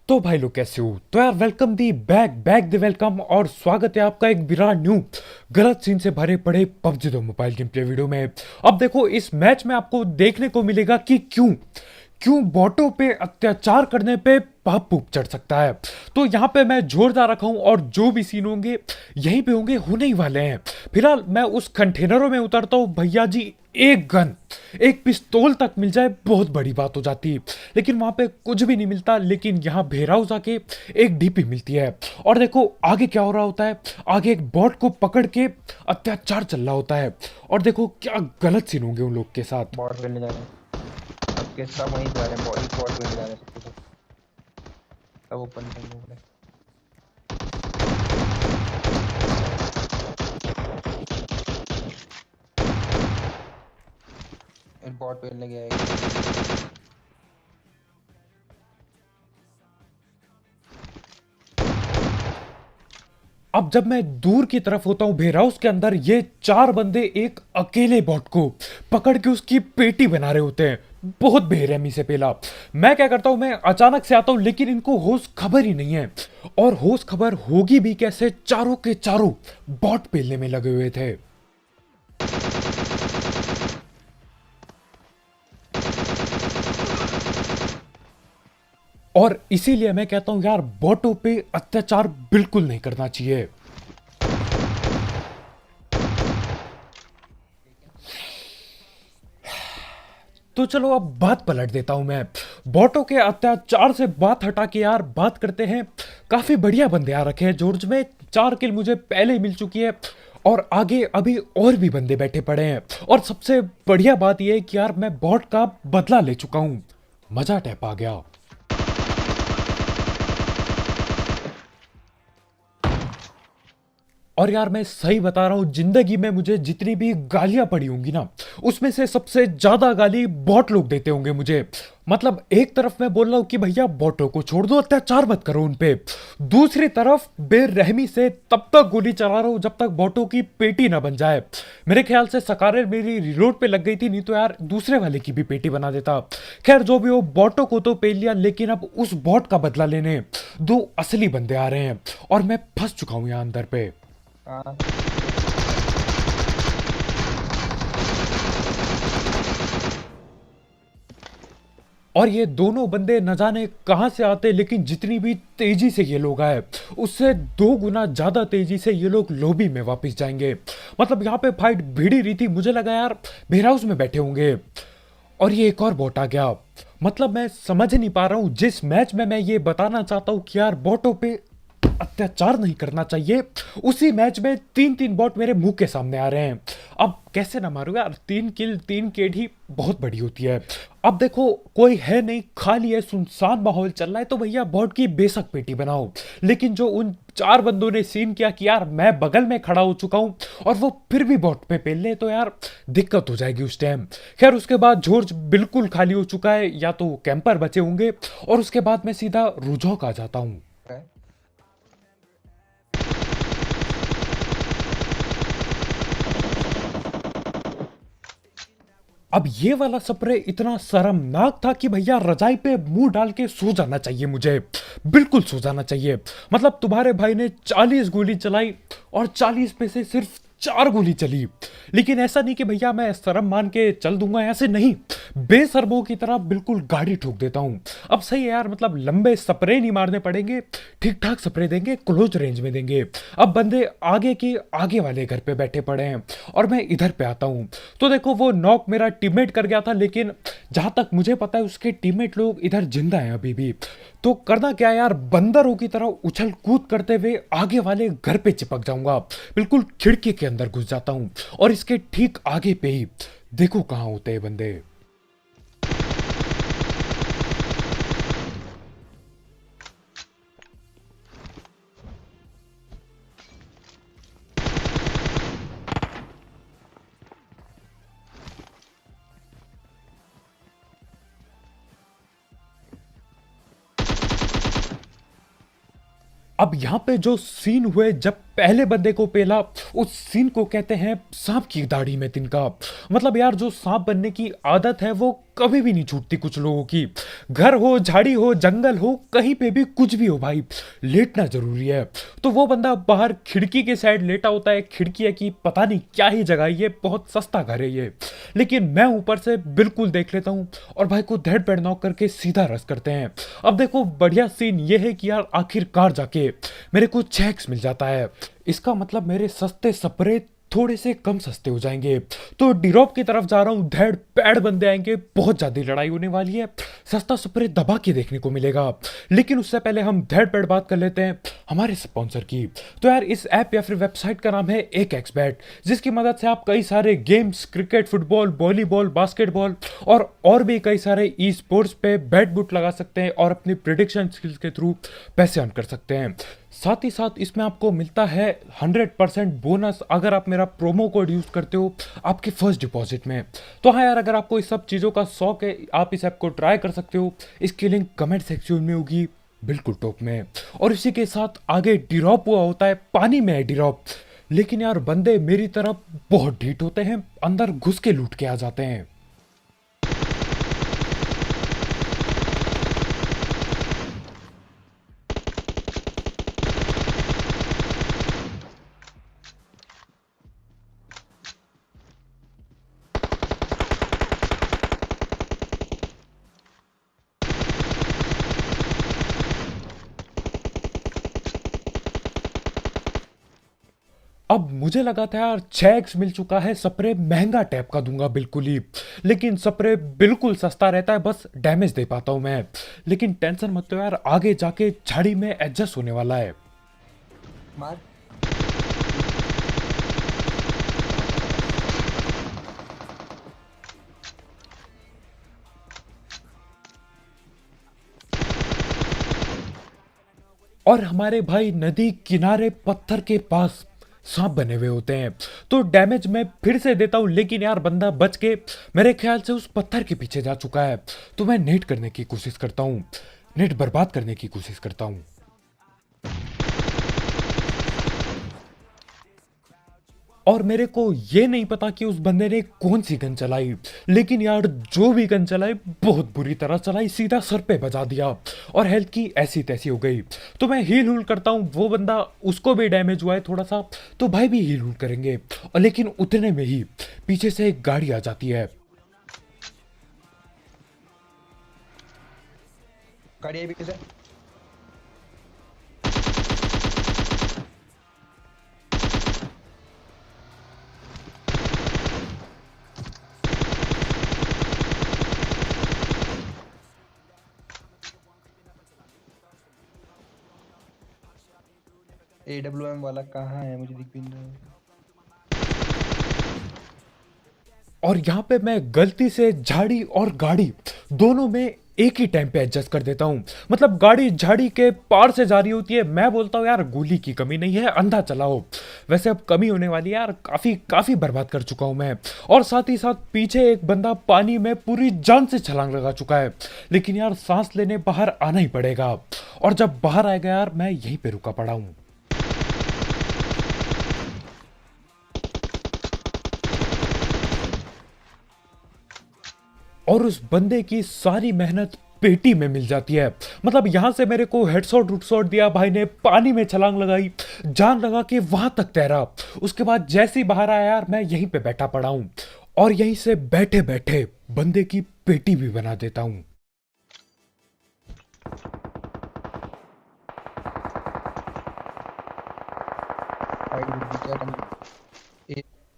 तो भाई लोग कैसे हो? तो यार welcome the back back the welcome और स्वागत है आपका एक विराट न्यू गलत सीन से भरे पड़े PUBG 2 mobile game play video में। अब देखो इस मैच में आपको देखने को मिलेगा कि क्यों क्यों बॉटों पे अत्याचार करने पे पाप पूप चढ़ सकता है। तो यहाँ पे मैं जोरदार रखा हूँ और जो भी सीन होंगे यहीं पे होंगे, होने ही वाले हैं। फिलहाल मैं उस कंटेनरों में उतरता हूँ भैया जी। एक गन, एक पिस्तौल तक मिल जाए बहुत बड़ी बात हो जाती है, लेकिन वहां पे कुछ भी नहीं मिलता। लेकिन यहाँ भेराउस आके एक डीपी मिलती है और देखो आगे क्या हो रहा होता है। आगे एक बॉट को पकड़ के अत्याचार चल रहा होता है और देखो क्या गलत सीन होंगे उन लोग के साथ। बॉट खेलने जा रहे हैं। सबके सब वहीं जा रहे हैं, बॉट खेलने जा रहे हैं सबके सब ओपन करने वाले। बॉट खेलने गया है। अब जब मैं दूर की तरफ होता हूं भेराउस के अंदर, ये चार बंदे एक अकेले बॉट को पकड़ के उसकी पेटी बना रहे होते हैं बहुत बेरहमी से। पहला मैं क्या करता हूं, मैं अचानक से आता हूं, लेकिन इनको होश खबर ही नहीं है। और होश खबर होगी भी कैसे, चारों के चारों बॉट पेलने में लगे हुए थे। और इसीलिए मैं कहता हूं यार, बॉटों पे अत्याचार बिल्कुल नहीं करना चाहिए। तो चलो अब बात पलट देता हूं मैं। बॉटों के अत्याचार से बात हटा के यार बात करते हैं। काफी बढ़िया बंदे आ रखे हैं जॉर्ज में। 4 किल मुझे पहले ही मिल चुकी है और आगे अभी और भी बंदे बैठे पड़े हैं। और सबसे बढ़िया बात यह है कि यार मैं बॉट का बदला ले चुका हूं। मजा टैप आ गया। और यार मैं सही बता रहा हूं, जिंदगी में मुझे जितनी भी गालियां पड़ी होंगी ना, उसमें से सबसे ज्यादा गाली बॉट लोग देते होंगे मुझे। मतलब एक तरफ मैं बोल रहा हूं कि भैया बॉटों को छोड़ दो, अत्याचार मत करो उन पे। दूसरी तरफ बेरहमी से तब तक गोली चला रहा हूं जब तक बॉटों की पेटी ना बन जाए। मेरे ख्याल से सकारे मेरी रिलोड पे लग गई थी, नहीं तो यार दूसरे वाले की भी पेटी बना देता। खैर जो भी हो, बॉटों को तो पेल लिया, लेकिन अब उस बॉट का बदला लेने दो असली बंदे आ रहे हैं और मैं फंस चुका हूं यहां अंदर पे। हाँ, और ये दोनों बंदे न जाने कहां से आते, लेकिन जितनी भी तेजी से ये लोग आए उससे 2 गुना ज्यादा तेजी से ये लोग लॉबी में वापस जाएंगे। मतलब यहाँ पे फाइट भिड़ी रही थी, मुझे लगा यार वेयरहाउस में बैठे होंगे। और ये एक और बॉट आ गया। मतलब मैं समझ नहीं पा रहा हूं, जिस मैच में मैं ये बताना चाहता हूं कि यार बॉटों पे अत्याचार नहीं करना चाहिए, उसी मैच में 3-3 बॉट मेरे मुंह के सामने आ रहे हैं। अब कैसे ना मारूंगा यार, 3 किल 3 KD बहुत बड़ी होती है। अब देखो कोई है नहीं, खाली है, सुनसान माहौल चल रहा है, तो भैया बॉट की बेशक पेटी बनाओ। लेकिन जो उन 4 बंदों ने सीन किया कि यार मैं बगल में खड़ा हो चुका हूं और वो फिर भी बॉट पे पेल ले, तो यार दिक्कत हो जाएगी उस टाइम। खैर उसके बाद जॉर्ज बिल्कुल खाली हो चुका है, या तो कैंपर बचे होंगे, और उसके बाद मैं सीधा रुझौक आ जाता हूं। है। अब ये वाला स्प्रे इतना शर्मनाक था कि भैया रजाई पे मुंह डाल के सो जाना चाहिए मुझे। बिल्कुल सो जाना चाहिए। मतलब तुम्हारे भाई ने 40 गोली चलाई और 40 पे से सिर्फ 4 गोली चली। लेकिन ऐसा नहीं कि भैया मैं शर्म मान के चल दूंगा, ऐसे नहीं। बेशर्मों की तरह बिल्कुल गाड़ी ठोक देता हूं। अब सही है यार, मतलब लंबे स्प्रे नहीं मारने पड़ेंगे, ठीक ठाक स्प्रे देंगे, क्लोज रेंज में देंगे। अब बंदे आगे के आगे वाले घर पे बैठे पड़े हैं और मैं इधर पे आता हूं। तो देखो वो नॉक मेरा टीममेट कर गया था, लेकिन जहां तक मुझे पता है उसके टीममेट लोग इधर जिंदा हैं अभी भी। तो करना क्या यार, बंदरों की तरह उछल कूद करते हुए आगे वाले घर पे चिपक जाऊंगा। बिल्कुल खिड़की के अंदर घुस जाता हूं और इसके ठीक आगे पे ही देखो कहां होते हैं बंदे। अब यहां पे जो सीन हुए जब पहले बंदे को पेला, उस सीन को कहते हैं सांप की दाढ़ी में तिनका। मतलब यार जो सांप बनने की आदत है वो कभी भी नहीं छूटती कुछ लोगों की। घर हो, झाड़ी हो, जंगल हो, कहीं पे भी कुछ भी हो भाई, लेटना जरूरी है। तो वो बंदा बाहर खिड़की के साइड लेटा होता है, खिड़की है कि पता नहीं क्या ही जगह है, ये बहुत सस्ता घर है ये, लेकिन मैं ऊपर से बिल्कुल देख लेता हूँ और भाई को धड़ पैड़ नॉक करके सीधा रस करते हैं। अब देखो बढ़िया सीन ये है कि यार आखिरकार जाके मेरे को चेक्स मिल जाता है। इसका मतलब मेरे सस्ते स्प्रे थोड़े से कम सस्ते हो जाएंगे। तो डिरॉप की तरफ जा रहा हूँ, धैड़ पैड़ बंदे आएंगे, बहुत ज्यादा लड़ाई होने वाली है, सस्ता स्प्रे दबा के देखने को मिलेगा। लेकिन उससे पहले हम धैड़ पैड़ बात कर लेते हैं हमारे स्पॉन्सर की। तो यार इस ऐप या फिर वेबसाइट का नाम है एक एक्सबैट, जिसकी मदद से आप कई सारे games, cricket, football, volleyball, basketball और भी कई सारे ई स्पोर्ट्स पे बैट बुट लगा सकते हैं और अपनी प्रिडिक्शन स्किल्स के थ्रू पैसे अर्न कर सकते हैं। साथ ही साथ इसमें आपको मिलता है 100% बोनस अगर आप मेरा प्रोमो कोड यूज करते हो आपके फर्स्ट डिपॉजिट में। तो हाँ यार, अगर आपको इस सब चीज़ों का शौक है, आप इस ऐप को ट्राई कर सकते हो। इसकी लिंक कमेंट सेक्शन में होगी बिल्कुल टॉप में। और इसी के साथ आगे डिरॉप हुआ होता है, पानी में है डिरॉप, लेकिन यार बंदे मेरी तरफ बहुत ढीठ होते हैं, अंदर घुस के लूट के आ जाते हैं। अब मुझे लगा था यार 6x मिल चुका है, स्प्रे महंगा टाइप का दूंगा बिल्कुल ही, लेकिन स्प्रे बिल्कुल सस्ता रहता है, बस डैमेज दे पाता हूं मैं। लेकिन टेंशन मत लो यार, आगे जाके झाड़ी में एडजस्ट होने वाला है। मार। और हमारे भाई नदी किनारे पत्थर के पास सांप बने हुए होते हैं, तो डैमेज मैं फिर से देता हूं, लेकिन यार बंदा बच के मेरे ख्याल से उस पत्थर के पीछे जा चुका है। तो मैं नेट करने की कोशिश करता हूं, नेट बर्बाद करने की कोशिश करता हूं। और मेरे को ये नहीं पता कि उस बंदे ने कौन सी गन चलाई, लेकिन यार जो भी गन चलाई बहुत बुरी तरह चलाई, सीधा सर पे बजा दिया और हेल्थ की ऐसी तैसी हो गई। तो मैं हील हुल करता हूँ, वो बंदा उसको भी डैमेज हुआ है थोड़ा सा, तो भाई भी हील हुल करेंगे। और लेकिन उतने में ही पीछे से एक गाड़ी आ जाती है। गाड़ी भी किधर? AWM वाला कहाँ है, मुझे दिख भी नहीं रहा है। और यहाँ पे मैं गलती से झाड़ी और गाड़ी दोनों में एक ही टाइम पे एडजस्ट कर देता हूँ। मतलब गाड़ी झाड़ी के पार से जा रही होती है, मैं बोलता हूँ यार गोली की कमी नहीं है, अंधा चलाओ। वैसे अब कमी होने वाली है यार, काफी काफी बर्बाद कर चुका हूँ मैं। और साथ ही साथ पीछे एक बंदा पानी में पूरी जान से छलांग लगा चुका है, लेकिन यार सांस लेने बाहर आना ही पड़ेगा। और जब बाहर आएगा यार, मैं यहीं पे रुका पड़ा हूँ। और उस बंदे की सारी मेहनत पेटी में मिल जाती है। मतलब यहां से मेरे को हेडशॉट रुटशॉट दिया भाई ने, पानी में छलांग लगाई, जान लगा के वहां तक तैरा। उसके बाद जैसे ही बाहर आया यार, मैं यहीं पे बैठा पड़ा हूं और यहीं से बैठे बैठे बंदे की पेटी भी बना देता हूं। फाइट भी क्या करना।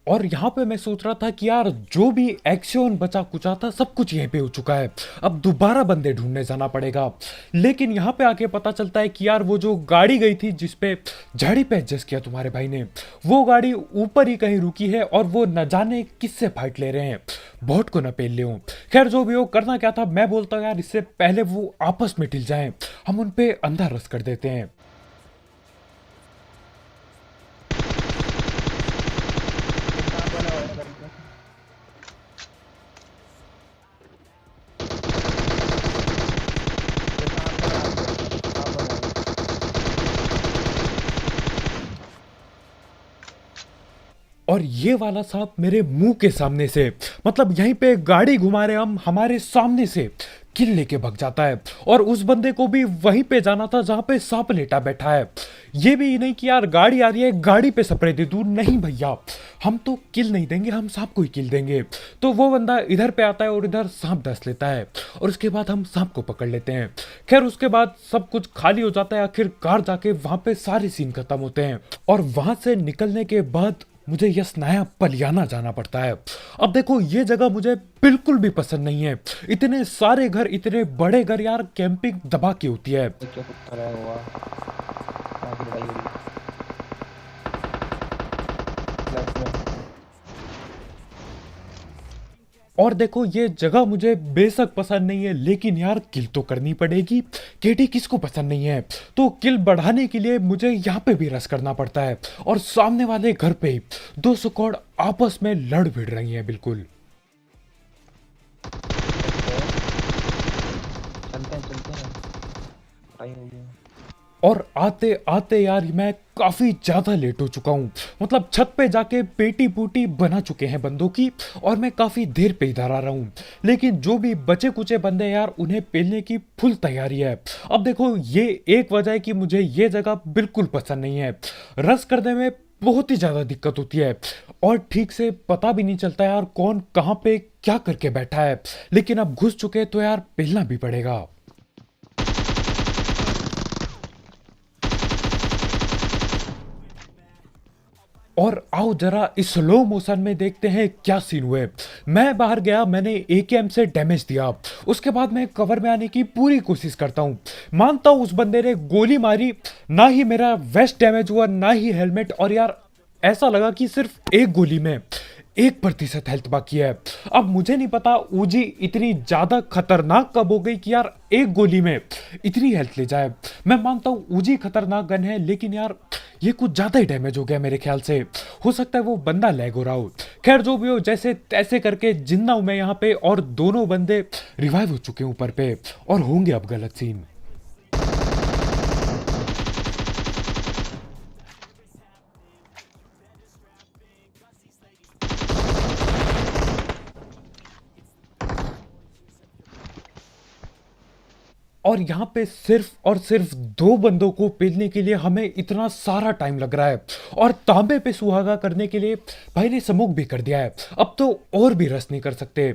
और यहाँ पे मैं सोच रहा था कि यार जो भी एक्शन बचा कुचा था सब कुछ यहीं पे हो चुका है, अब दोबारा बंदे ढूंढने जाना पड़ेगा। लेकिन यहाँ पे आके पता चलता है कि यार वो जो गाड़ी गई थी जिसपे झाड़ी पे एडजस्ट किया तुम्हारे भाई ने, वो गाड़ी ऊपर ही कहीं रुकी है और वो न जाने किससे फाइट ले रहे हैं, बॉट को न पेल ले हो। खैर जो भी हो, करना क्या था, मैं बोलता हूँ यार इससे पहले वो आपस में ढिल जाए, हम उन पे अंधा रस कर देते हैं। ये कहाँ बना हुआ है गाड़ी का? ये कहाँ बना हुआ है? कहाँ बना हुआ है? और ये वाला सांप मेरे मुंह के सामने से, मतलब यहीं पे गाड़ी घुमा रहे हम हमारे सामने से, किल लेके भग जाता है। और उस बंदे को भी वहीं पे जाना था जहां पे सांप लेटा बैठा है। ये भी नहीं कि यार गाड़ी आ रही है गाड़ी पे स्प्रे दे दूं, नहीं भैया, हम तो किल नहीं देंगे, हम सांप को ही किल देंगे। तो वो बंदा इधर पे आता है और इधर सांप डस लेता है और उसके बाद हम सांप को पकड़ लेते हैं। खैर उसके बाद सब कुछ खाली हो जाता है, आखिरकार जाके वहां पे सारे सीन खत्म होते हैं। और वहां से निकलने के बाद मुझे यस नया पलियाना जाना पड़ता है। अब देखो ये जगह मुझे बिल्कुल भी पसंद नहीं है। इतने सारे घर, इतने बड़े घर, यार कैंपिंग दबा की होती है। एक क्या कुत्ता रहा हुआ वहाँ की लड़ाई हो रही फ्लैट में। और देखो ये जगह मुझे बेशक पसंद नहीं है, लेकिन यार किल तो करनी पड़ेगी। केडी किसको पसंद नहीं है? तो किल बढ़ाने के लिए मुझे यहाँ पे भी रस करना पड़ता है। और सामने वाले घर पे दो स्क्वाड आपस में लड़ भिड़ रही हैं बिल्कुल। चलते हैं लड़ाई हो गई। और आते आते यार मैं काफी ज्यादा लेट हो चुका हूँ। मतलब छत पे जाके पेटी पूटी बना चुके हैं बंदों की और मैं काफी देर पे इधर आ रहा हूँ। लेकिन जो भी बचे कुचे बंदे यार उन्हें पेलने की फुल तैयारी है। अब देखो ये एक वजह है कि मुझे ये जगह बिल्कुल पसंद नहीं है। रस करने में बहुत ही ज्यादा दिक्कत होती है और ठीक से पता भी नहीं चलता यार कौन कहाँ पे क्या करके बैठा है। लेकिन अब घुस चुके तो यार पेलना भी पड़ेगा। और आओ जरा इस स्लो मोशन में देखते हैं क्या सीन हुए। मैं बाहर गया, मैंने एकेएम से डैमेज दिया, उसके बाद मैं कवर में आने की पूरी कोशिश करता हूँ। मानता हूँ उस बंदे ने गोली मारी, ना ही मेरा वेस्ट डैमेज हुआ ना ही हेलमेट। और यार ऐसा लगा कि सिर्फ एक गोली में 1% हेल्थ बाकी है। अब मुझे नहीं पता ऊजी इतनी ज्यादा खतरनाक कब हो गई कि यार एक गोली में इतनी हेल्थ ले जाए। मैं मानता हूँ ऊजी खतरनाक गन है, लेकिन यार ये कुछ ज्यादा ही डैमेज हो गया मेरे ख्याल से। हो सकता है वो बंदा लैग हो रहा हो। खैर जो भी हो, जैसे तैसे करके जिंदा हूं मैं यहाँ पे और दोनों बंदे रिवाइव हो चुके हैं ऊपर पे और होंगे अब गलत सीन। और यहाँ पे सिर्फ और सिर्फ दो बंदों को पेलने के लिए हमें इतना सारा टाइम लग रहा है। और तांबे पे सुहागा करने के लिए भाई ने स्मोक भी कर दिया है। अब तो और भी रस नहीं कर सकते।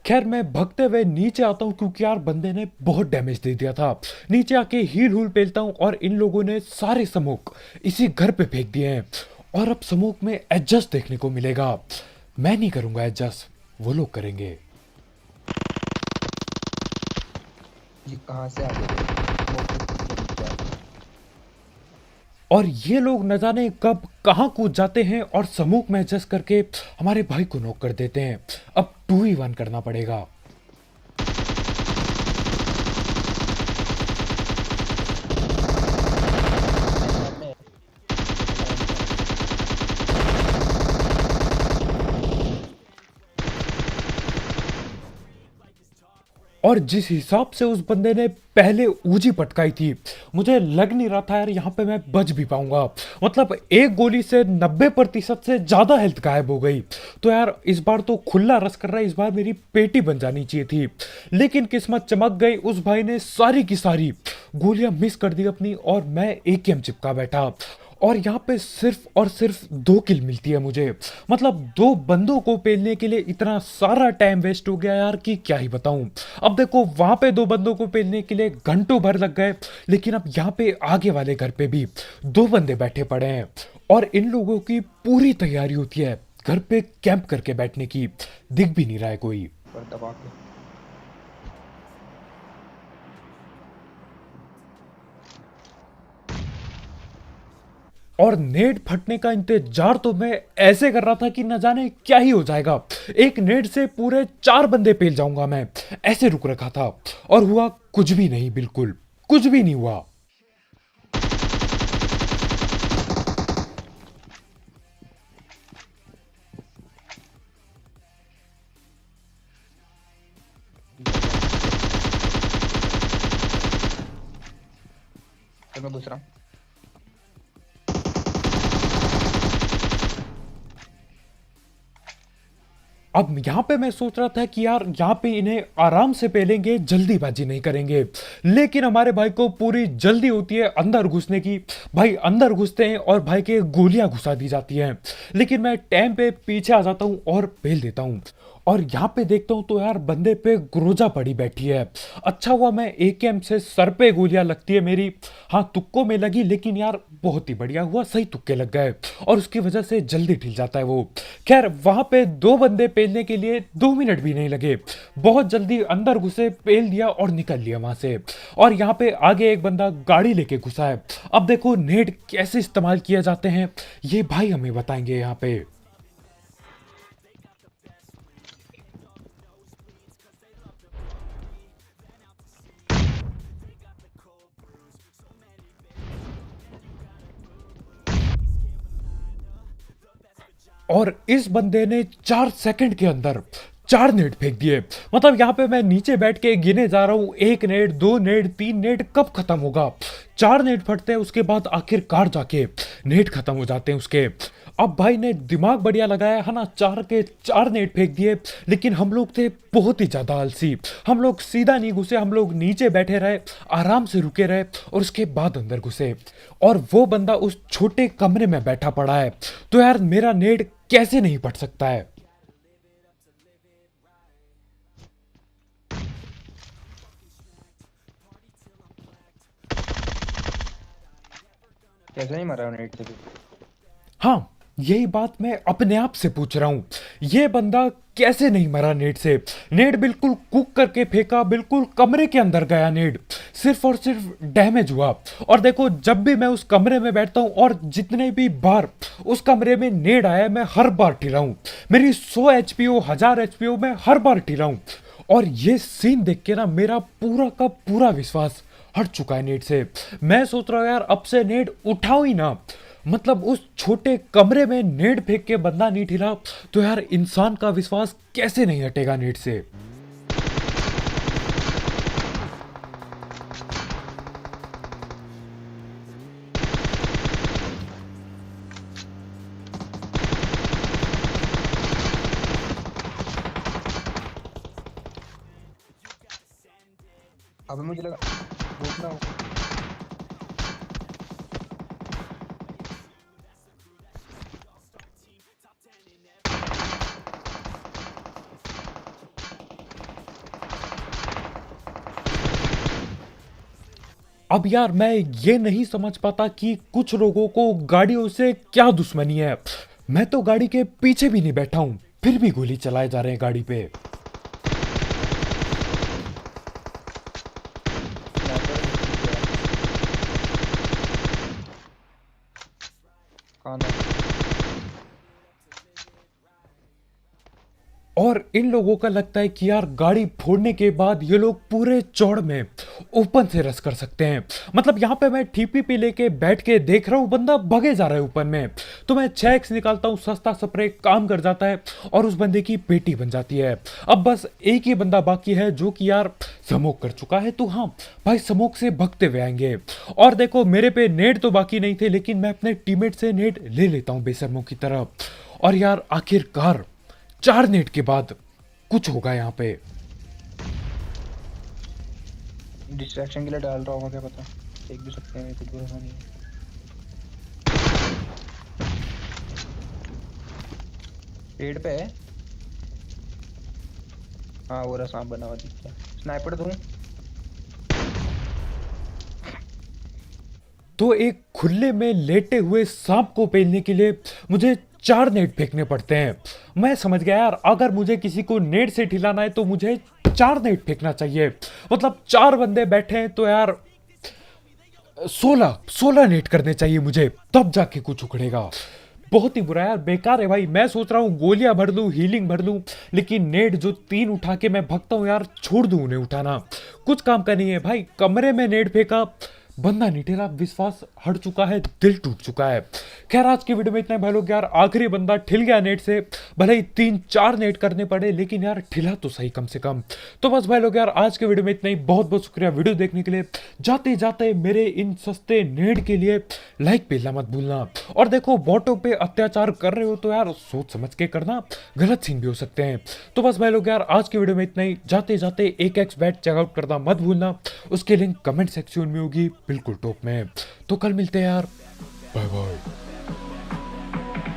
खैर मैं भगते हुए नीचे आता हूँ क्योंकि यार बंदे ने बहुत डैमेज दे दिया था। नीचे आके हील हूल पेलता हूँ और इन लोगों ने सारे स्मोक इसी घर पे फेंक दिए हैं। और अब स्मोक में एडजस्ट देखने को मिलेगा। मैं नहीं करूंगा एडजस्ट, वो लोग करेंगे। ये कहाँ से आ गए? और ये लोग न जाने कब कहां कूद जाते हैं और समूह में एडजस्ट करके हमारे भाई को नॉक कर देते हैं। अब 2v1 करना पड़ेगा। और जिस हिसाब से उस बंदे ने पहले ऊजी पटकाई थी, मुझे लग नहीं रहा था यार यहाँ पे मैं बच भी पाऊंगा। मतलब एक गोली से 90% से ज्यादा हेल्थ गायब हो गई। तो यार इस बार तो खुला रस कर रहा है, इस बार मेरी पेटी बन जानी चाहिए थी। लेकिन किस्मत चमक गई, उस भाई ने सारी की सारी गोलियां मिस कर दी अपनी और मैं एकेएम चिपका बैठा। और यहाँ पे सिर्फ और सिर्फ 2 किल मिलती है मुझे। मतलब 2 बंदों को पेलने के लिए इतना सारा टाइम वेस्ट हो गया यार कि क्या ही बताऊं। अब देखो वहां पे 2 बंदों को पेलने के लिए घंटों भर लग गए, लेकिन अब यहाँ पे आगे वाले घर पे भी 2 बंदे बैठे पड़े हैं और इन लोगों की पूरी तैयारी होती है घर पे कैंप करके बैठने की। दिख भी नहीं रहा है कोई। पर दबा के और नेट फटने का इंतजार तो मैं ऐसे कर रहा था कि न जाने क्या ही हो जाएगा। एक नेट से पूरे 4 बंदे पेल जाऊंगा मैं, ऐसे रुक रखा था। और हुआ कुछ भी नहीं, बिल्कुल कुछ भी नहीं हुआ। चलो दूसरा अब यहाँ पे मैं सोच रहा था कि यार यहाँ पे इन्हें आराम से पेलेंगे, जल्दीबाजी नहीं करेंगे, लेकिन हमारे भाई को पूरी जल्दी होती है अंदर घुसने की। भाई अंदर घुसते हैं और भाई के गोलियां घुसा दी जाती हैं, लेकिन मैं टाइम पे पीछे आ जाता हूँ और पेल देता हूँ। और यहाँ पे देखता हूँ तो यार बंदे पे ग्रोजा पड़ी बैठी है। अच्छा हुआ मैं एकेएम से सर पे गोलियां लगती है मेरी, हाँ तुक्कों में लगी, लेकिन यार बहुत ही बढ़िया हुआ, सही तुक्के लग गए और उसकी वजह से जल्दी ढिल जाता है वो। खैर वहां पे दो बंदे पेलने के लिए 2 मिनट भी नहीं लगे, बहुत जल्दी अंदर घुसे, पेल दिया और निकल लिया वहां से। और यहाँ पे आगे एक बंदा गाड़ी लेके घुसा है। अब देखो नेट कैसे इस्तेमाल किए जाते हैं ये भाई हमें बताएंगे यहाँ पे। और इस बंदे ने 4 सेकंड के अंदर 4 नेट फेंक दिए। मतलब यहाँ पे मैं नीचे बैठ के गिने जा रहा हूँ, 1 नेट, 2 नेट, 3 नेट, कब खत्म होगा। 4 नेट फटते हैं, उसके बाद आखिरकार जाके नेट खत्म हो जाते हैं उसके। अब भाई ने दिमाग बढ़िया लगाया है ना, 4 के 4 नेट फेंक दिए, लेकिन हम लोग थे बहुत ही ज्यादा आलसी। हम लोग सीधा नहीं घुसे, हम लोग नीचे बैठे रहे, आराम से रुके रहे और उसके बाद अंदर घुसे। और वो बंदा उस छोटे कमरे में बैठा पड़ा है, तो यार मेरा नेट कैसे नहीं फट सकता है। कैसे नहीं मरा नेट से भी? हाँ यही बात मैं अपने आप से पूछ रहा हूं, ये बंदा कैसे नहीं मरा नेट से। नेट बिल्कुल कुक करके फेंका, बिल्कुल कमरे के अंदर गया नेट, सिर्फ और सिर्फ डैमेज हुआ। और देखो जब भी मैं उस कमरे में बैठता हूं और जितने भी बार उस कमरे में नेट आया, मैं हर बार टिला हूं। मेरी 100 एचपी हो, 1000 एचपी हो, मैं हर बार टिला हूं। और ये सीन देख के ना मेरा पूरा का पूरा विश्वास हट चुका है नेट से। मैं सोच रहा हूँ यार अब से नेट उठाओ ही ना। मतलब उस छोटे कमरे में नेट फेंक के बंदा नहीं ठिला, तो यार इंसान का विश्वास कैसे नहीं हटेगा नेट से। अब मुझे लगा रुकना हो। अब यार मैं ये नहीं समझ पाता कि कुछ लोगों को गाड़ियों से क्या दुश्मनी है। मैं तो गाड़ी के पीछे भी नहीं बैठा हूं, फिर भी गोली चलाए जा रहे हैं गाड़ी पे। स्नाइपर कहाँ है? और इन लोगों का लगता है कि यार गाड़ी फोड़ने के बाद ये लोग पूरे चौड़ में ओपन से रस कर सकते हैं। मतलब यहाँ पे मैं टीपी पे लेके बैठ के देख रहा हूँ, बंदा भगे जा रहा है ओपन में, तो मैं 6x निकालता हूँ, सस्ता स्प्रे काम कर जाता है और उस बंदे की पेटी बन जाती है। अब बस एक ही बंदा बाकी है जो कि यार स्मोक कर चुका है, तो हाँ भाई स्मोक से भगते हुए आएंगे। और देखो मेरे पे नेट तो बाकी नहीं थे, लेकिन मैं अपने टीममेट से नेट ले लेता हूँ बेशर्मों की तरह। और यार आखिरकार 4 नेट के बाद कुछ होगा यहाँ पे। डिस्ट्रैक्शन के लिए डाल रहा होगा, क्या पता देख भी सकते हैं, कुछ भरोसा नहीं है। पेड़ पे है। हाँ वो रहा, सांप बना हुआ दिखता है। स्नाइपर दूं? तो एक खुले में लेटे हुए सांप को पेलने के लिए मुझे 4 नेट फेंकने पड़ते हैं। मैं समझ गया यार, अगर मुझे किसी को नेट से ठिलाना है तो मुझे 4 नेट फेंकना चाहिए। मतलब 4 बंदे बैठे हैं तो यार 16 नेट करने चाहिए मुझे, तब जाके कुछ उखड़ेगा। बहुत ही बुरा यार, बेकार है भाई। मैं सोच रहा हूँ गोलियां भर लूं, हीलिंग भर लूं, लेकिन नेट जो 3 उठा के मैं भगता हूँ यार, छोड़ दूं उन्हें उठाना, कुछ काम का नहीं है भाई। कमरे में नेट फेंका, बंदा नहीं ठेला, विश्वास हट चुका है, दिल टूट चुका है। खैर आज की वीडियो में इतना ही भाई लोग। यार आखिरी बंदा ठिल गया नेट से, भले ही 3-4 नेट करने पड़े, लेकिन यार ठिला तो सही कम से कम। तो बस भाई लोग यार आज के वीडियो में इतना ही। बहुत बहुत शुक्रिया वीडियो देखने के लिए। जाते जाते मेरे इन सस्ते नेट के लिए लाइक पेलना मत भूलना। और देखो बॉटों पे अत्याचार कर रहे हो तो यार सोच समझ के करना, गलत सीन भी हो सकते हैं। तो बस भाई लोग यार आज की वीडियो में इतना ही। जाते जाते एक एक्स बैट चेकआउट करना मत भूलना, उसकी लिंक कमेंट सेक्शन में होगी, बिल्कुल टॉप में। तो कल मिलते हैं यार, बाय बाय।